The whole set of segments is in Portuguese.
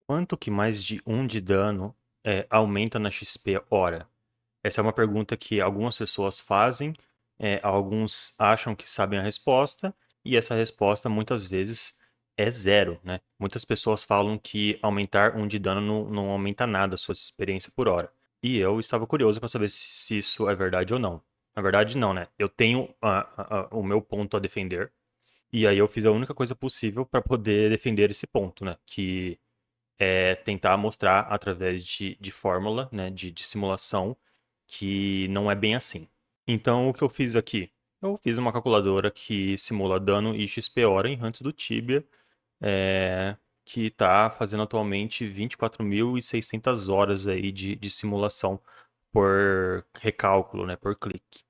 Quanto que mais de 1 de dano aumenta na XP hora? Essa é uma pergunta que algumas pessoas fazem, alguns acham que sabem a resposta, e essa resposta muitas vezes é zero, né? Muitas pessoas falam que aumentar 1 de dano não aumenta nada a sua experiência por hora. E eu estava curioso para saber se isso é verdade ou não. Na verdade, não, né? Eu tenho o meu ponto a defender, e aí eu fiz a única coisa possível para poder defender esse ponto, né? Que tentar mostrar através de fórmula, né, de simulação, que não é bem assim. Então, o que eu fiz aqui? Eu fiz uma calculadora que simula dano e XP hora em Hunts do Tibia, é, que está fazendo atualmente 24.600 horas aí de simulação por recálculo, né, por clique.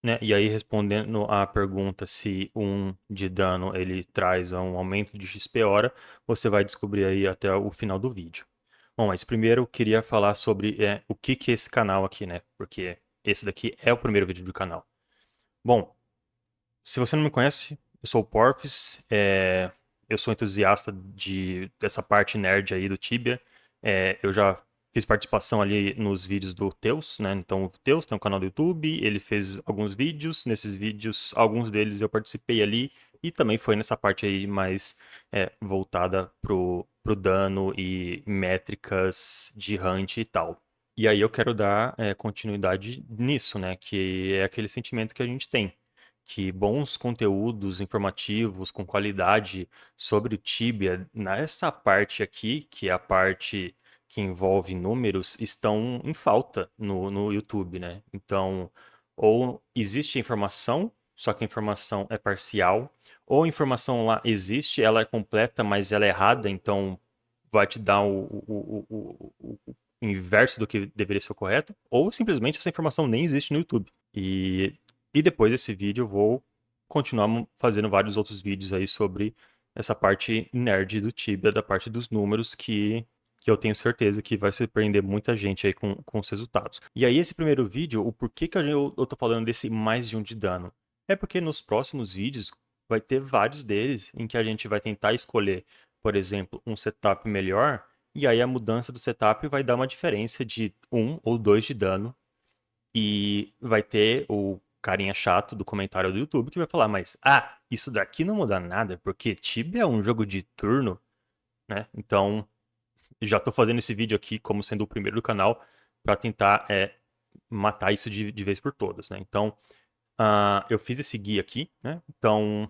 Né? E aí, respondendo à pergunta se um de dano ele traz um aumento de XP hora, você vai descobrir aí até o final do vídeo. Bom, mas primeiro eu queria falar sobre o que é esse canal aqui, né? Porque esse daqui é o primeiro vídeo do canal. Bom, se você não me conhece, eu sou o Porfis, eu sou entusiasta dessa parte nerd aí do Tibia. Eu já fiz participação ali nos vídeos do Teus, né? Então o Teus tem um canal do YouTube, ele fez alguns vídeos, nesses vídeos, alguns deles eu participei ali, e também foi nessa parte aí mais voltada pro dano e métricas de hunt e tal. E aí eu quero dar continuidade nisso, né? Que é aquele sentimento que a gente tem que bons conteúdos informativos com qualidade sobre o Tibia, nessa parte aqui, que é a parte que envolve números, estão em falta no YouTube, né? Então, ou existe informação, só que a informação é parcial, ou a informação lá existe, ela é completa, mas ela é errada, então vai te dar o inverso do que deveria ser o correto, ou simplesmente essa informação nem existe no YouTube. E depois desse vídeo eu vou continuar fazendo vários outros vídeos aí sobre essa parte nerd do Tibia, da parte dos números que eu tenho certeza que vai surpreender muita gente aí com os resultados. E aí esse primeiro vídeo, o porquê que eu tô falando desse mais de um de dano? É porque nos próximos vídeos vai ter vários deles em que a gente vai tentar escolher, por exemplo, um setup melhor, e aí a mudança do setup vai dar uma diferença de 1 ou 2 de dano e vai ter o carinha chato do comentário do YouTube que vai falar, mas isso daqui não muda nada, porque Tibia é um jogo de turno, né? Então, já tô fazendo esse vídeo aqui como sendo o primeiro do canal para tentar matar isso de vez por todas, né? Então, eu fiz esse guia aqui, né? Então,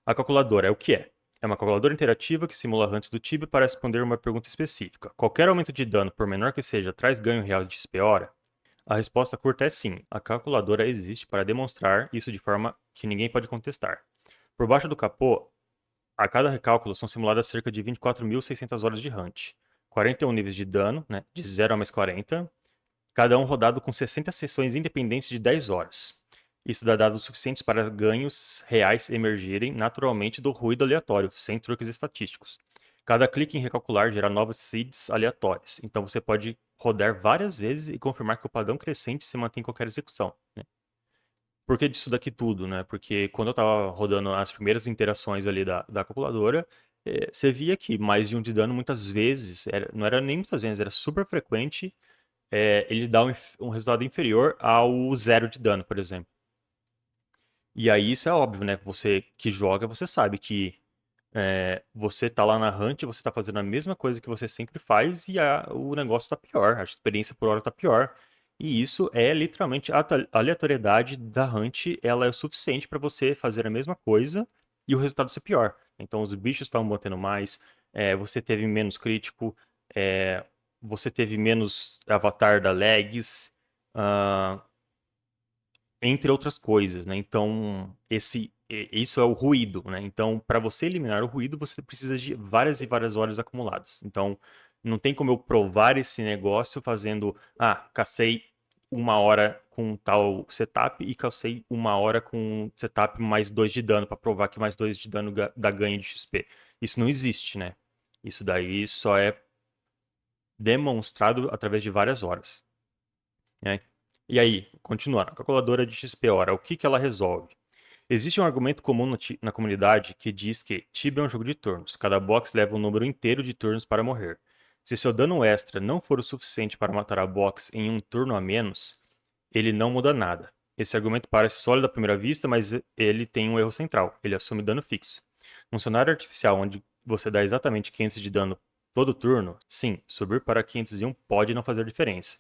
a calculadora é o que é? É uma calculadora interativa que simula hunts do Tibia para responder uma pergunta específica. Qualquer aumento de dano, por menor que seja, traz ganho real de XP hora? A resposta curta é sim. A calculadora existe para demonstrar isso de forma que ninguém pode contestar. Por baixo do capô, a cada recálculo são simuladas cerca de 24.600 horas de hunt, 41 níveis de dano, né, de 0 a mais 40, cada um rodado com 60 sessões independentes de 10 horas. Isso dá dados suficientes para ganhos reais emergirem naturalmente do ruído aleatório, sem truques estatísticos. Cada clique em recalcular gera novas seeds aleatórias, então você pode rodar várias vezes e confirmar que o padrão crescente se mantém em qualquer execução. Né? Por que disso daqui tudo? Né? Porque quando eu estava rodando as primeiras interações ali da calculadora, você via que mais de um de dano muitas vezes, não era nem muitas vezes, era super frequente, ele dá um resultado inferior ao 0 de dano, por exemplo. E aí isso é óbvio, né? Você que joga, você sabe que você tá lá na hunt, você tá fazendo a mesma coisa que você sempre faz e o negócio tá pior, a experiência por hora tá pior. E isso é literalmente a aleatoriedade da hunt, ela é o suficiente para você fazer a mesma coisa e o resultado ser pior. Então os bichos estavam batendo mais, você teve menos crítico, é, você teve menos avatar da lags, ah, entre outras coisas, né? Então, isso é o ruído, né? Então, para você eliminar o ruído, você precisa de várias e várias horas acumuladas. Então, não tem como eu provar esse negócio fazendo, cacei 1 hora com tal setup e cacei 1 hora com setup mais 2 de dano, para provar que mais 2 de dano dá ganho de XP. Isso não existe, né? Isso daí só é demonstrado através de várias horas. Né? E aí, continuando, a calculadora de XP hora, o que ela resolve? Existe um argumento comum na comunidade que diz que Tibia é um jogo de turnos. Cada box leva um número inteiro de turnos para morrer. Se seu dano extra não for o suficiente para matar a box em um turno a menos, ele não muda nada. Esse argumento parece sólido à primeira vista, mas ele tem um erro central. Ele assume dano fixo. Num cenário artificial onde você dá exatamente 500 de dano todo turno, sim, subir para 501 pode não fazer diferença.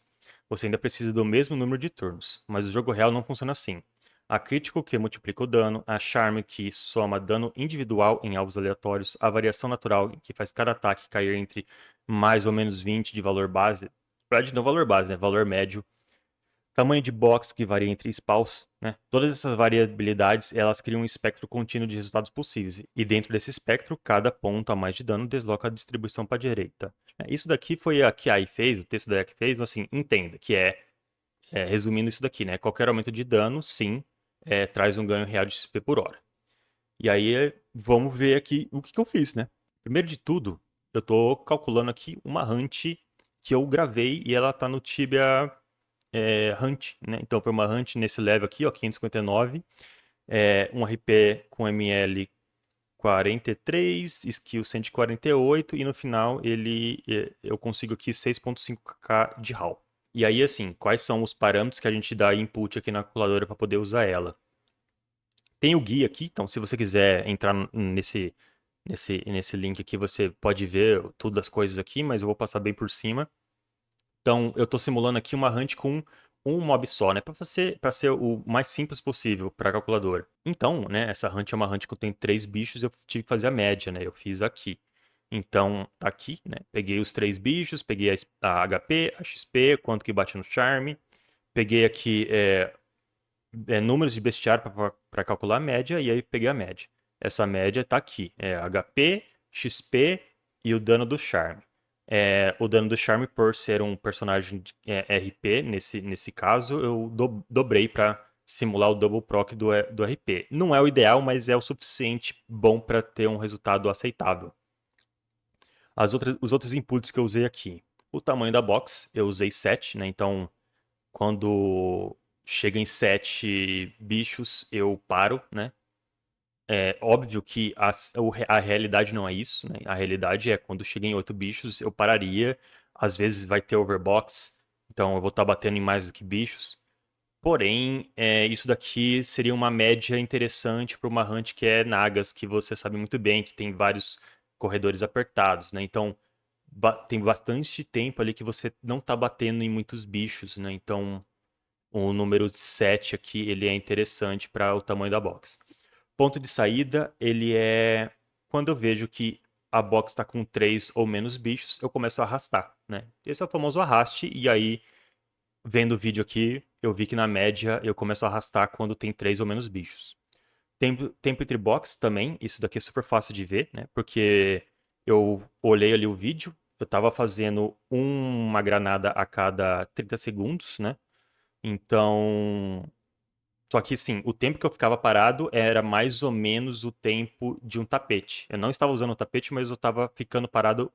Você ainda precisa do mesmo número de turnos, mas o jogo real não funciona assim. Há crítico que multiplica o dano, há charme que soma dano individual em alvos aleatórios, a variação natural que faz cada ataque cair entre mais ou menos 20 de valor base, não valor base, né? Valor médio, tamanho de box que varia entre spawns, né? Todas essas variabilidades, elas criam um espectro contínuo de resultados possíveis. E dentro desse espectro, cada ponto a mais de dano desloca a distribuição para a direita. Isso daqui foi a que a AI fez, o texto da AI que fez, mas assim, entenda que resumindo isso daqui, né? Qualquer aumento de dano, sim, traz um ganho real de XP por hora. E aí, vamos ver aqui o que eu fiz, né? Primeiro de tudo, eu tô calculando aqui uma hunt que eu gravei e ela tá no Tibia Hunt, né? Então foi uma Hunt nesse level aqui, ó, 559, um RP com ML 43, skill 148 e no final eu consigo aqui 6.5k de HAL. E aí, assim, quais são os parâmetros que a gente dá input aqui na calculadora para poder usar ela? Tem o guia aqui, então se você quiser entrar nesse link aqui, você pode ver tudo das coisas aqui, mas eu vou passar bem por cima. Então, eu estou simulando aqui uma hunt com um mob só, né? Para ser o mais simples possível para a calculadora. Então, né, essa hunt é uma hunt que tem 3 bichos, eu tive que fazer a média, né? Eu fiz aqui. Então, tá aqui, né? Peguei os 3 bichos, peguei a HP, a XP, quanto que bate no charme. Peguei aqui números de bestiário para calcular a média, e aí peguei a média. Essa média está aqui, HP, XP e o dano do charme. O dano do charme, por ser um personagem RP, nesse caso, eu dobrei para simular o double proc do RP. Não é o ideal, mas é o suficiente bom para ter um resultado aceitável. Os outros inputs que eu usei aqui. O tamanho da box, eu usei 7, né? Então, quando chega em 7 bichos, eu paro, né? É óbvio que a realidade não é isso, né? A realidade é quando chega em 8 bichos, eu pararia. Às vezes vai ter overbox, então eu vou estar batendo em mais do que bichos. Porém, isso daqui seria uma média interessante para uma hunt que é Nagas, que você sabe muito bem, que tem vários corredores apertados, né? Então, tem bastante tempo ali que você não está batendo em muitos bichos, né? Então, o número 7 aqui, ele é interessante para o tamanho da box. Ponto de saída, ele é quando eu vejo que a box está com 3 ou menos bichos, eu começo a arrastar, né? Esse é o famoso arraste, e aí, vendo o vídeo aqui, eu vi que na média eu começo a arrastar quando tem 3 ou menos bichos. Tempo entre box também, isso daqui é super fácil de ver, né? Porque eu olhei ali o vídeo, eu estava fazendo uma granada a cada 30 segundos, né? Então, só que sim, o tempo que eu ficava parado era mais ou menos o tempo de um tapete. Eu não estava usando o tapete, mas eu estava ficando parado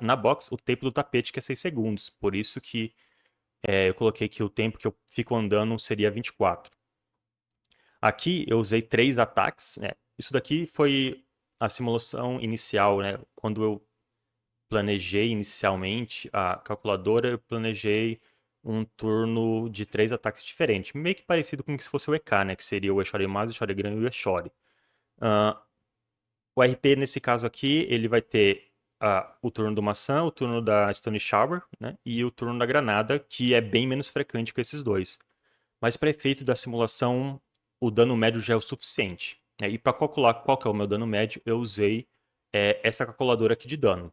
na box o tempo do tapete, que é 6 segundos. Por isso que eu coloquei que o tempo que eu fico andando seria 24. Aqui eu usei 3 ataques, né? Isso daqui foi a simulação inicial, né? Quando eu planejei inicialmente a calculadora, eu planejei um turno de 3 ataques diferentes, meio que parecido com o que se fosse o EK, né? Que seria o Eshoremasu, o Eshoregrand e o Eshore. Ah, o RP, nesse caso aqui, ele vai ter o turno do maçã, o turno da Stone Shower, né? E o turno da granada, que é bem menos frequente que esses dois. Mas para efeito da simulação, o dano médio já é o suficiente, né? E para calcular qual que é o meu dano médio, eu usei essa calculadora aqui de dano.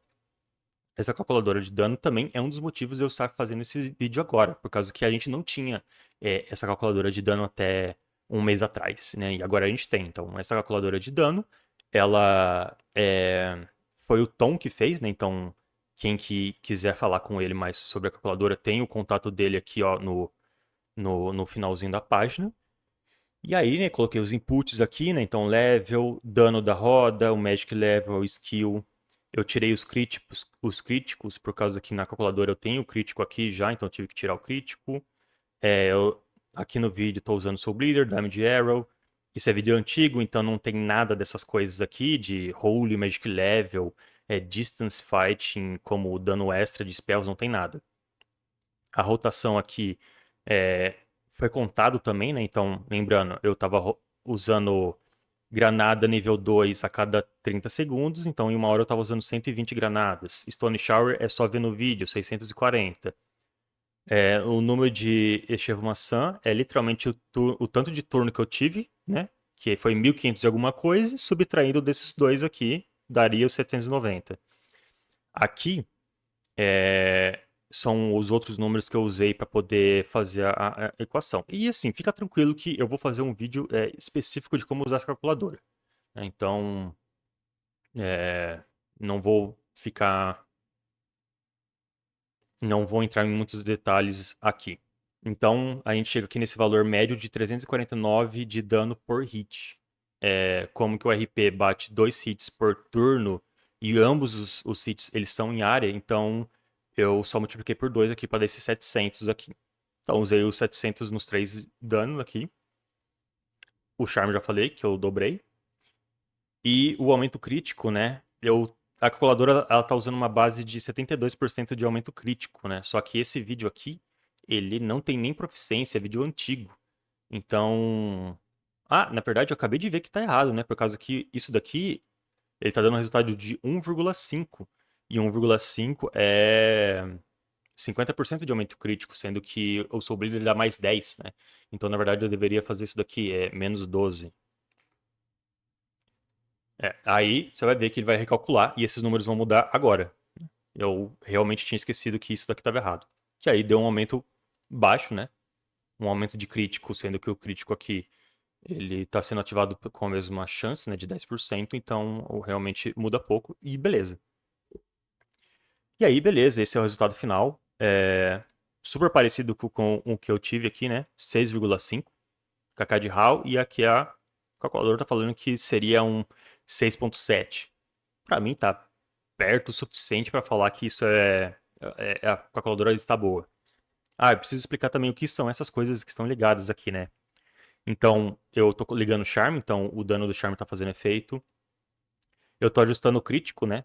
Essa calculadora de dano também é um dos motivos de eu estar fazendo esse vídeo agora, por causa que a gente não tinha essa calculadora de dano até um mês atrás, né? E agora a gente tem. Então, essa calculadora de dano, ela foi o Tom que fez, né? Então, quem que quiser falar com ele mais sobre a calculadora, tem o contato dele aqui, ó, no finalzinho da página. E aí, né, coloquei os inputs aqui, né? Então, level, dano da roda, o magic level, skill. Eu tirei os críticos, por causa que na calculadora eu tenho o crítico aqui já, então eu tive que tirar o crítico. Aqui no vídeo estou usando Soul Bleeder, Damage Arrow. Isso é vídeo antigo, então não tem nada dessas coisas aqui, de Holy, Magic Level, distance fighting, como dano extra de spells, não tem nada. A rotação aqui foi contado também, né? Então, lembrando, eu tava usando granada nível 2 a cada 30 segundos, então em uma hora eu tava usando 120 granadas. Stone Shower é só ver no vídeo, 640. O número de Echevo Maçã é literalmente o tanto de turno que eu tive, né? Que foi 1500 e alguma coisa, subtraindo desses dois aqui, daria os 790. Aqui são os outros números que eu usei para poder fazer a equação. E assim, fica tranquilo que eu vou fazer um vídeo específico de como usar essa calculadora, né? Então, não vou ficar. Não vou entrar em muitos detalhes aqui. Então, a gente chega aqui nesse valor médio de 349 de dano por hit. Como que o RP bate 2 hits por turno e ambos os hits eles são em área, então eu só multipliquei por 2 aqui para dar esses 700 aqui. Então, usei os 700 nos 3 danos aqui. O charme já falei que eu dobrei. E o aumento crítico, né? A calculadora ela tá usando uma base de 72% de aumento crítico, né? Só que esse vídeo aqui, ele não tem nem proficiência, é vídeo antigo. Então. Ah, na verdade eu acabei de ver que tá errado, né? Por causa que isso daqui, ele tá dando um resultado de 1,5. E 1,5 é 50% de aumento crítico, sendo que o Soul Bleed ele dá mais 10, né? Então, na verdade, eu deveria fazer isso daqui, menos 12. Aí você vai ver que ele vai recalcular e esses números vão mudar agora. Eu realmente tinha esquecido que isso daqui estava errado. Que aí deu um aumento baixo, né? Um aumento de crítico, sendo que o crítico aqui ele está sendo ativado com a mesma chance, né, de 10%, então realmente muda pouco e beleza. E aí, beleza, esse é o resultado final. Super parecido com o que eu tive aqui, né? 6,5 kk de HAL e aqui a calculadora está falando que seria um 6,7. Para mim tá perto o suficiente para falar que isso a calculadora está boa. Ah, eu preciso explicar também o que são essas coisas que estão ligadas aqui, né? Então, eu tô ligando o Charme, então o dano do Charme tá fazendo efeito. Eu tô ajustando o crítico, né?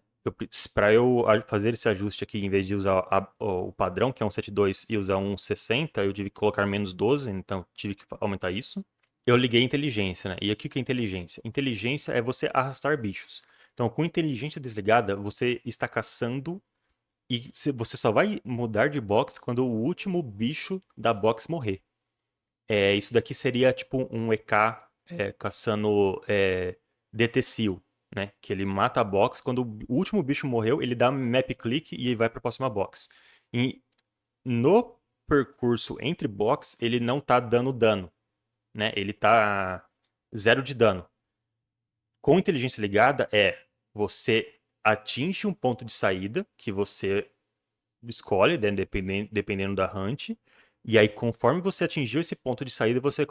Para eu fazer esse ajuste aqui, em vez de usar o padrão, que é um 7,2, e usar um 60, eu tive que colocar menos 12, então tive que aumentar isso. Eu liguei inteligência, né? E aqui o que é inteligência? Inteligência é você arrastar bichos. Então, com inteligência desligada, você está caçando e você só vai mudar de box quando o último bicho da box morrer. Isso daqui seria tipo um EK caçando DT Seal, né? Que ele mata a box, quando o último bicho morreu, ele dá map click e vai para a próxima box. E no percurso entre box, ele não tá dando dano, né? Ele tá zero de dano. Com inteligência ligada você atinge um ponto de saída que você escolhe, né, dependendo da hunt. E aí, conforme você atingiu esse ponto de saída, você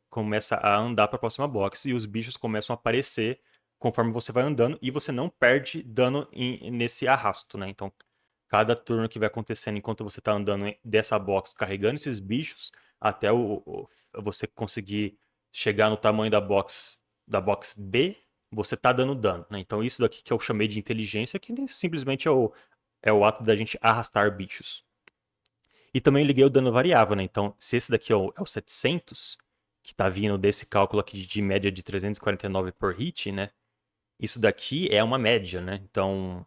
começa a andar para a próxima box e os bichos começam a aparecer conforme você vai andando e você não perde dano nesse arrasto, né? Então, cada turno que vai acontecendo enquanto você está andando dessa box, carregando esses bichos, até você conseguir chegar no tamanho da box B, você tá dando dano, né? Então, isso daqui que eu chamei de inteligência, que simplesmente é o ato da gente arrastar bichos. E também liguei o dano variável, né? Então, se esse daqui é o 700, que tá vindo desse cálculo aqui de média de 349 por hit, né? Isso daqui é uma média, né? Então,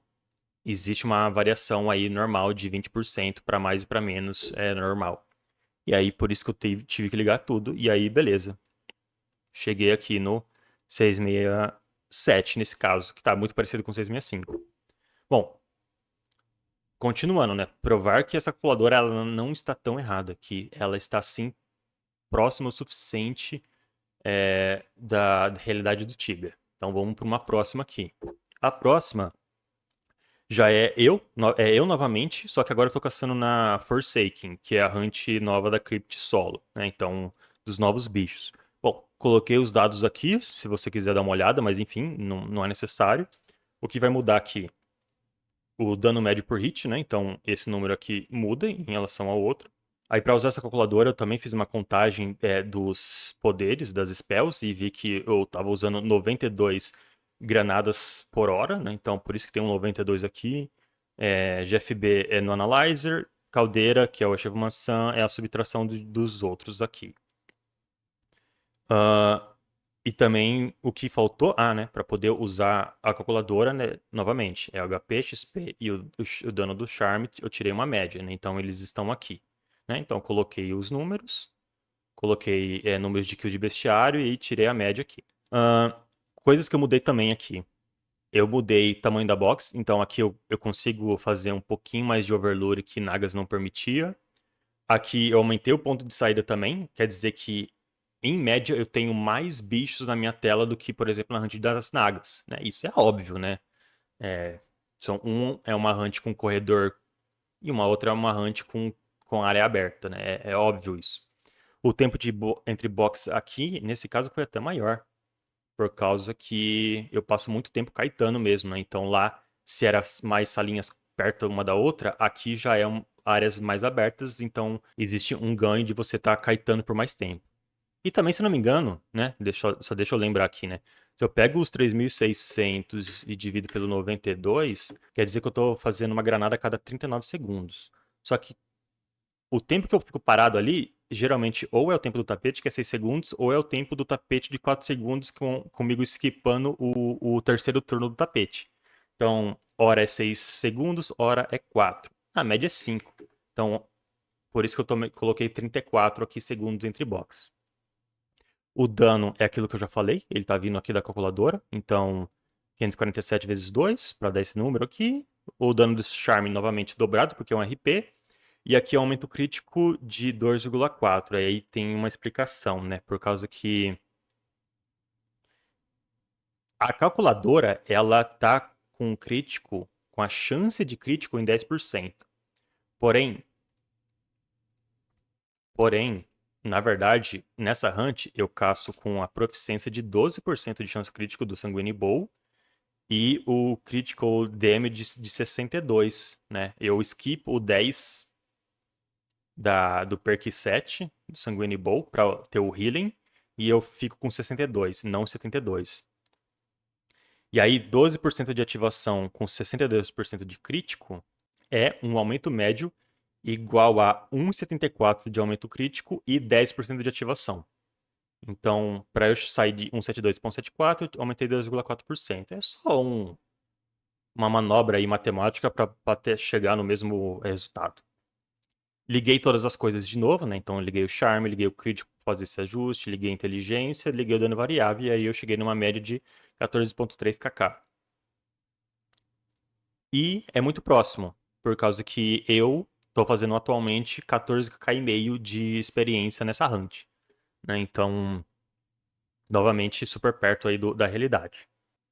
existe uma variação aí normal de 20% para mais e para menos, é normal. E aí, por isso que eu tive que ligar tudo, e aí, beleza. Cheguei aqui no 667 nesse caso, que tá muito parecido com 665. Bom, continuando, né? Provar que essa calculadora ela não está tão errada, que ela está sim próxima o suficiente da realidade do Tibia. Então vamos para uma próxima aqui. A próxima já é eu novamente, só que agora eu estou caçando na Forsaken, que é a hunt nova da Crypt Solo, né? Então, dos novos bichos. Bom, coloquei os dados aqui, se você quiser dar uma olhada, mas enfim, não é necessário. O que vai mudar aqui o dano médio por hit, né? Então esse número aqui muda em relação ao outro. Aí para usar essa calculadora eu também fiz uma contagem dos poderes das spells e vi que eu estava usando 92 granadas por hora, né? Então, por isso que tem um 92 aqui. GFB é no Analyzer. Caldeira, que é o arquivo maçã, é a subtração dos outros aqui. E também o que faltou, né, para poder usar a calculadora, né, novamente, é o HP, XP e o dano do Charme, eu tirei uma média, né? Então eles estão aqui, né? Então eu coloquei os números, coloquei números de kill de bestiário e tirei a média aqui. Coisas que eu mudei também aqui. Eu mudei tamanho da box, então aqui eu consigo fazer um pouquinho mais de overload que Nagas não permitia. Aqui eu aumentei o ponto de saída também, quer dizer que, em média, eu tenho mais bichos na minha tela do que, por exemplo, na hunt das Nagas, né? Isso é óbvio, né? É uma hunt com corredor e uma outra é uma hunt com área aberta, né? É óbvio isso. O tempo entre box aqui, nesse caso, foi até maior, por causa que eu passo muito tempo kitando mesmo, né? Então lá, se era mais salinhas perto uma da outra, aqui já é áreas mais abertas, então existe um ganho de você estar kitando por mais tempo. E também, se não me engano, né? Só deixa eu lembrar aqui, né? Se eu pego os 3.600 e divido pelo 92, quer dizer que eu estou fazendo uma granada a cada 39 segundos. Só que o tempo que eu fico parado ali, geralmente ou é o tempo do tapete, que é 6 segundos, ou é o tempo do tapete de 4 segundos comigo skipando o terceiro turno do tapete. Então, hora é 6 segundos, hora é 4. A média é 5. Então, por isso que eu coloquei 34 aqui segundos entre box. O dano é aquilo que eu já falei, ele tá vindo aqui da calculadora, então 547 vezes 2 para dar esse número aqui. O dano do Charme novamente dobrado, porque é um RP. E aqui é um aumento crítico de 2,4. Aí tem uma explicação, né? Por causa que a calculadora, ela tá com um crítico, com a chance de crítico em 10%. Porém, na verdade, nessa hunt eu caço com a proficiência de 12% de chance crítico do Sanguine Bow e o critical damage de 62, né? Eu skipo o 10 do perk 7 do Sanguine Bow para ter o healing e eu fico com 62, não 72. E aí 12% de ativação com 62% de crítico é um aumento médio igual a 1,74 de aumento crítico e 10% de ativação. Então, para eu sair de 1,72 para 1,74, eu aumentei 2,4%. É só uma manobra aí matemática para até chegar no mesmo resultado. Liguei todas as coisas de novo, né? Então, eu liguei o Charme, liguei o crítico para fazer esse ajuste, liguei a inteligência, liguei o dano variável, e aí eu cheguei numa média de 14,3 kk. E é muito próximo, por causa que eu tô fazendo atualmente 14 kk e meio de experiência nessa hunt, né? Então, novamente, super perto aí da realidade.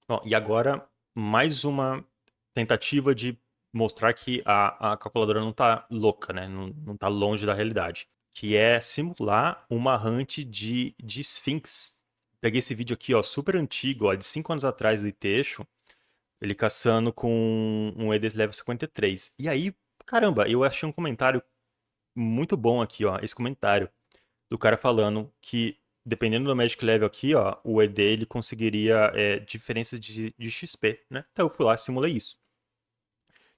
Bom, e agora, mais uma tentativa de mostrar que a calculadora não tá louca, né? Não tá longe da realidade. Que é simular uma hunt de Sphinx. Peguei esse vídeo aqui, ó, super antigo, ó, de 5 anos atrás do Iteixo, ele caçando com um Edes level 53. E aí, caramba, eu achei um comentário muito bom aqui, ó, esse comentário do cara falando que, dependendo do Magic Level aqui, ó, o ED ele conseguiria diferenças de XP, né? Então eu fui lá e simulei isso.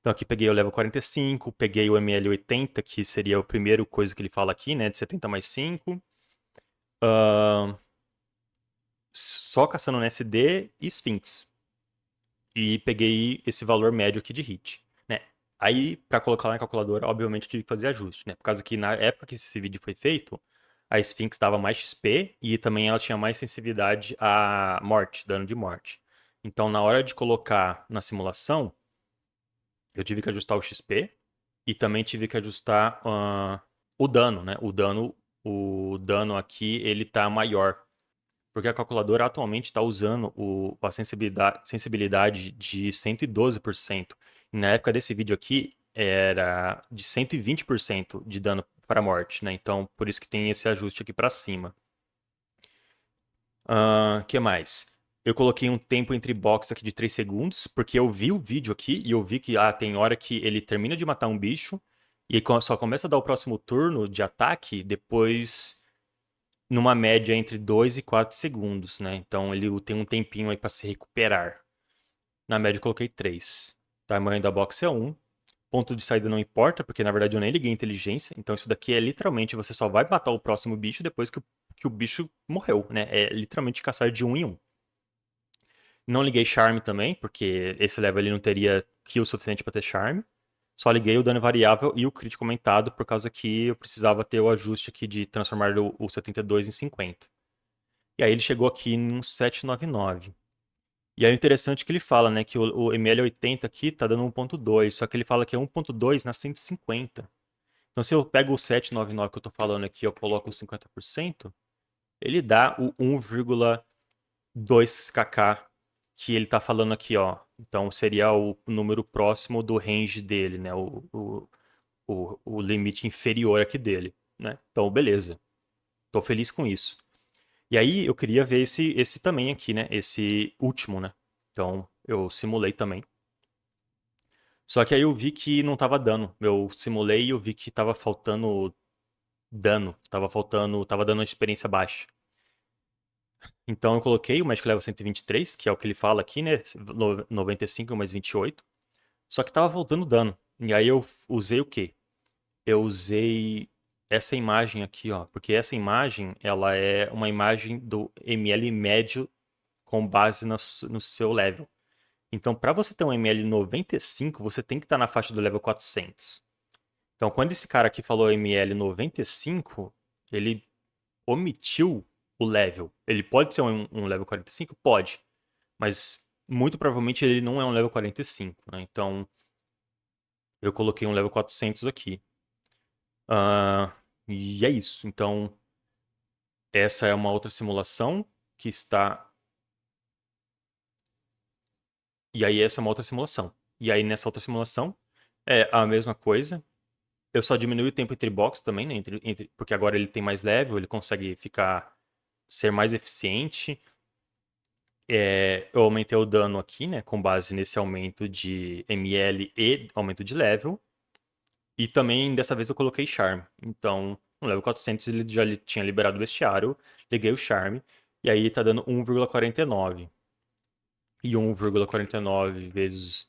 Então aqui peguei o level 45, peguei o ML 80, que seria a primeira coisa que ele fala aqui, né? De 70 mais 5. Só caçando no SD e Sphinx. E peguei esse valor médio aqui de hit, né? Aí, para colocar lá na calculadora, obviamente tive que fazer ajuste, né? Por causa que na época que esse vídeo foi feito, a Sphinx dava mais XP e também ela tinha mais sensibilidade à morte, dano de morte. Então, na hora de colocar na simulação, eu tive que ajustar o XP e também tive que ajustar o dano, né? O dano aqui, ele tá maior. Porque a calculadora atualmente está usando a sensibilidade de 112%. E na época desse vídeo aqui, era de 120% de dano para morte, né? Então, por isso que tem esse ajuste aqui para cima. Que mais? Eu coloquei um tempo entre box aqui de 3 segundos, porque eu vi o vídeo aqui e eu vi que tem hora que ele termina de matar um bicho e só começa a dar o próximo turno de ataque depois numa média entre 2 e 4 segundos, né? Então ele tem um tempinho aí para se recuperar. Na média eu coloquei 3. Tamanho da box é 1. Ponto de saída não importa, porque na verdade eu nem liguei a inteligência. Então isso daqui é literalmente você só vai matar o próximo bicho depois que o bicho morreu, né? É literalmente caçar de 1 em 1. Não liguei Charme também, porque esse level ele não teria kill suficiente para ter Charme. Só liguei o dano variável e o crítico aumentado, por causa que eu precisava ter o ajuste aqui de transformar o 72 em 50. E aí ele chegou aqui em um 799. E aí o interessante é que ele fala, né, que o ML80 aqui tá dando 1.2, só que ele fala que é 1.2 na 150. Então se eu pego o 799 que eu tô falando aqui, eu coloco os 50%, ele dá o 1,2 kk que ele tá falando aqui, ó. Então seria o número próximo do range dele, né, o limite inferior aqui dele, né? Então beleza, tô feliz com isso. E aí eu queria ver esse também aqui, né, esse último, né. Então eu simulei também. Só que aí eu vi que não tava dando. Eu simulei e eu vi que tava faltando dano. Tava dando uma experiência baixa. Então eu coloquei o Magic Level 123, que é o que ele fala aqui, né? 95 mais 28. Só que tava faltando dano. E aí eu usei o quê? Eu usei essa imagem aqui, ó. Porque essa imagem, ela é uma imagem do ML médio com base no seu level. Então, para você ter um ML 95, você tem que estar na faixa do level 400. Então, quando esse cara aqui falou ML 95, ele omitiu o level. Ele pode ser um level 45? Pode. Mas muito provavelmente ele não é um level 45, né? Então, eu coloquei um level 400 aqui. E é isso. Então, essa é uma outra simulação que está. E aí, essa é uma outra simulação. E aí, nessa outra simulação, é a mesma coisa. Eu só diminui o tempo entre box também, né? Porque agora ele tem mais level, ele consegue ser mais eficiente. Eu aumentei o dano aqui, né? Com base nesse aumento de ML e aumento de level. E também, dessa vez, eu coloquei Charme. Então, no level 400 ele já tinha liberado o bestiário. Liguei o Charme. E aí tá dando 1,49. E 1,49 vezes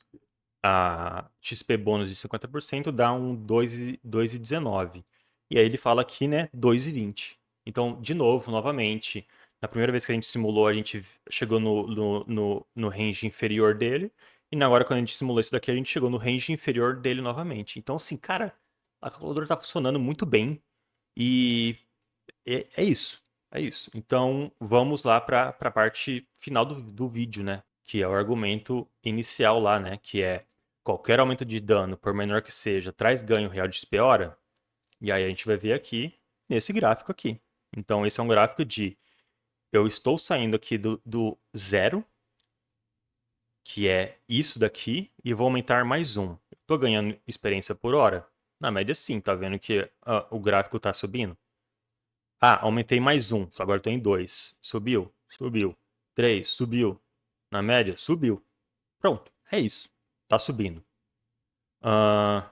a XP bônus de 50% dá um 2,19. E aí ele fala aqui, né, 2,20. Então, de novo, novamente, na primeira vez que a gente simulou, a gente chegou no range inferior dele. E agora, quando a gente simulou isso daqui, a gente chegou no range inferior dele novamente. Então, assim, cara, a calculadora tá funcionando muito bem. E é isso. É isso. Então, vamos lá para a parte final do vídeo, né? Que é o argumento inicial lá, né? Que é qualquer aumento de dano, por menor que seja, traz ganho real de XP hora. E aí a gente vai ver aqui nesse gráfico aqui. Então, esse é um gráfico de eu estou saindo aqui do zero, que é isso daqui, e vou aumentar mais um. Estou ganhando experiência por hora? Na média, sim. Tá vendo que o gráfico está subindo? Ah, aumentei mais um. Agora estou em 2. Subiu? Subiu. 3, subiu. Na média, subiu. Pronto, é isso. Tá subindo. Ah,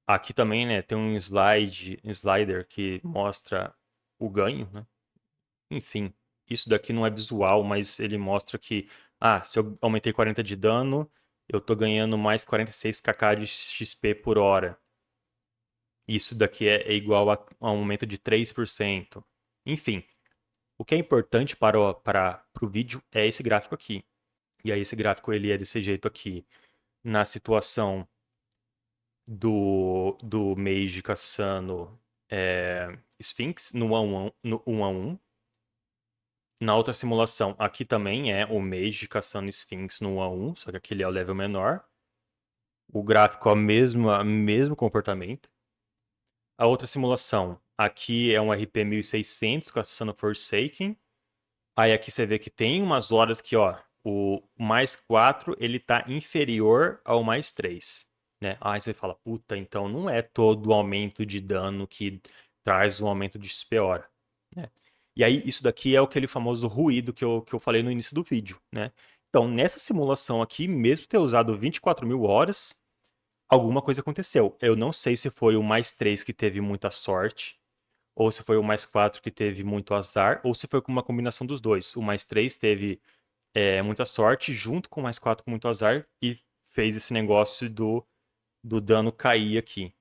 aqui também, né, tem um slider que mostra o ganho, né? Enfim, isso daqui não é visual, mas ele mostra que, se eu aumentei 40 de dano, eu tô ganhando mais 46 kk de XP por hora. Isso daqui é igual a um aumento de 3%. Enfim, o que é importante para o vídeo é esse gráfico aqui. E aí esse gráfico ele é desse jeito aqui. Na situação do Mage caçando Sphinx no 1 a 1. Na outra simulação, aqui também é o Mage caçando Sphinx no 1 a 1, só que aquele é o level menor. O gráfico é o mesmo comportamento. A outra simulação, aqui é um RP 1600 caçando Forsaken. Aí aqui você vê que tem umas horas que, ó, o mais 4 ele tá inferior ao mais 3, né? Aí você fala, puta, então não é todo o aumento de dano que traz um aumento de XP hora, né? E aí isso daqui é aquele famoso ruído que eu falei no início do vídeo, né? Então nessa simulação aqui, mesmo ter usado 24 mil horas, alguma coisa aconteceu. Eu não sei se foi o mais 3 que teve muita sorte, ou se foi o mais 4 que teve muito azar, ou se foi com uma combinação dos dois. O mais 3 teve muita sorte, junto com o mais 4 com muito azar, e fez esse negócio do dano cair aqui.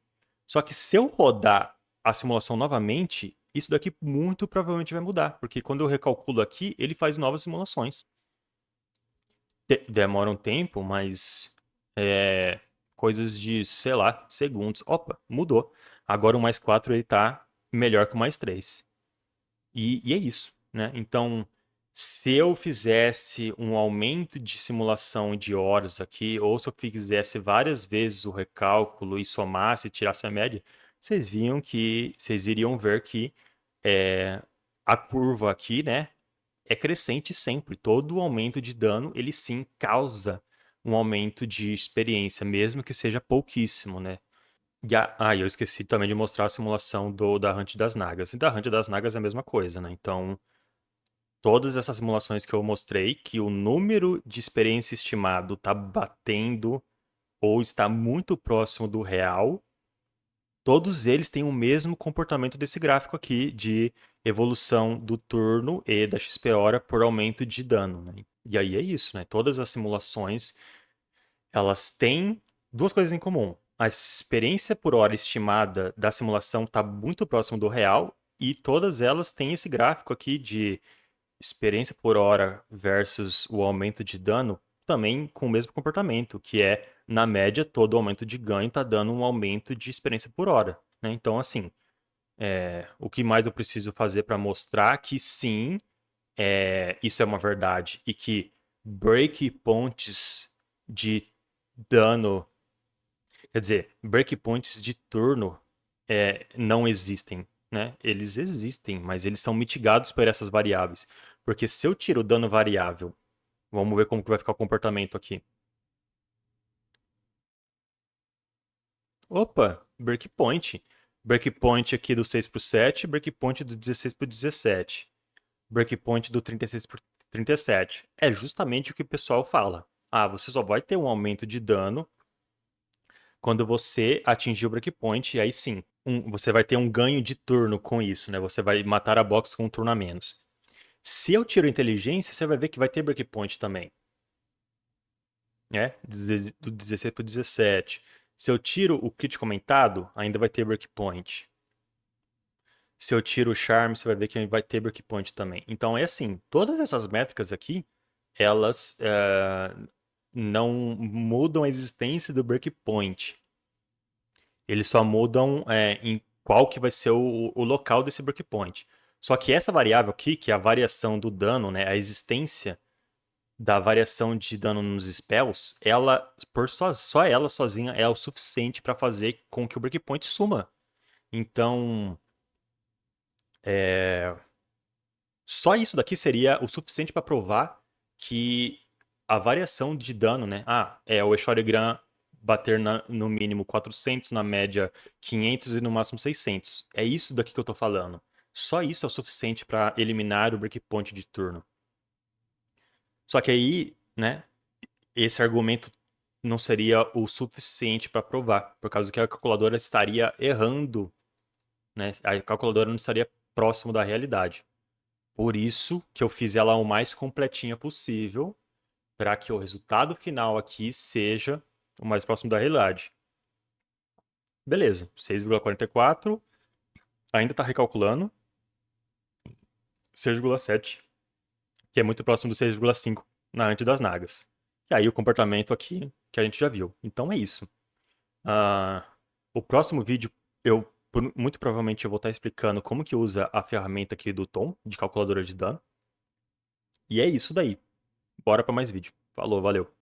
Só que se eu rodar a simulação novamente, isso daqui muito provavelmente vai mudar, porque quando eu recalculo aqui, ele faz novas simulações. Demora um tempo, mas coisas de, sei lá, segundos. Opa, mudou. Agora o mais 4 ele tá melhor que o mais 3. E é isso, né? Então, se eu fizesse um aumento de simulação de horas aqui, ou se eu fizesse várias vezes o recálculo e somasse e tirasse a média, vocês iriam ver que é, a curva aqui, né, é crescente sempre. Todo aumento de dano, ele sim causa um aumento de experiência, mesmo que seja pouquíssimo, né? Eu esqueci também de mostrar a simulação da Hunt das Nagas. E da Hunt das Nagas é a mesma coisa, né? Então, todas essas simulações que eu mostrei, que o número de experiência estimado está batendo ou está muito próximo do real, todos eles têm o mesmo comportamento desse gráfico aqui de evolução do turno e da XP hora por aumento de dano, né? E aí é isso, né? Todas as simulações, elas têm duas coisas em comum. A experiência por hora estimada da simulação está muito próximo do real e todas elas têm esse gráfico aqui de experiência por hora versus o aumento de dano também com o mesmo comportamento, que é, na média, todo aumento de ganho está dando um aumento de experiência por hora, né? Então, assim, o que mais eu preciso fazer para mostrar que sim, isso é uma verdade e que breakpoints de dano, quer dizer, breakpoints de turno não existem, né? Eles existem, mas eles são mitigados por essas variáveis. Porque se eu tiro o dano variável, vamos ver como que vai ficar o comportamento aqui. Opa, breakpoint. Breakpoint aqui do 6 pro 7, breakpoint do 16 pro 17. Breakpoint do 36 pro 37. É justamente o que o pessoal fala. Ah, você só vai ter um aumento de dano quando você atingir o breakpoint, e aí sim, você vai ter um ganho de turno com isso, né? Você vai matar a box com um turno a menos. Se eu tiro inteligência, você vai ver que vai ter breakpoint também, né? Do 16 pro 17. Se eu tiro o crit comentado, ainda vai ter breakpoint. Se eu tiro o charme, você vai ver que vai ter breakpoint também. Então é assim, todas essas métricas aqui, elas não mudam a existência do breakpoint. Eles só mudam em qual que vai ser o local desse breakpoint. Só que essa variável aqui, que é a variação do dano, né, a existência da variação de dano nos spells, ela só ela sozinha é o suficiente para fazer com que o breakpoint suma. Então, só isso daqui seria o suficiente para provar que a variação de dano, né? O Eshorigram bater no mínimo 400, na média 500 e no máximo 600. É isso daqui que eu tô falando. Só isso é o suficiente para eliminar o breakpoint de turno. Só que aí, né, esse argumento não seria o suficiente para provar, por causa que a calculadora estaria errando, né? A calculadora não estaria próximo da realidade. Por isso que eu fiz ela o mais completinha possível, para que o resultado final aqui seja o mais próximo da realidade. Beleza, 6,44, ainda está recalculando. 6,7, que é muito próximo do 6,5 na ante das nagas. E aí o comportamento aqui que a gente já viu. Então é isso. O próximo vídeo, muito provavelmente eu vou estar explicando como que usa a ferramenta aqui do Tom, de calculadora de dano. E é isso daí. Bora para mais vídeo. Falou, valeu.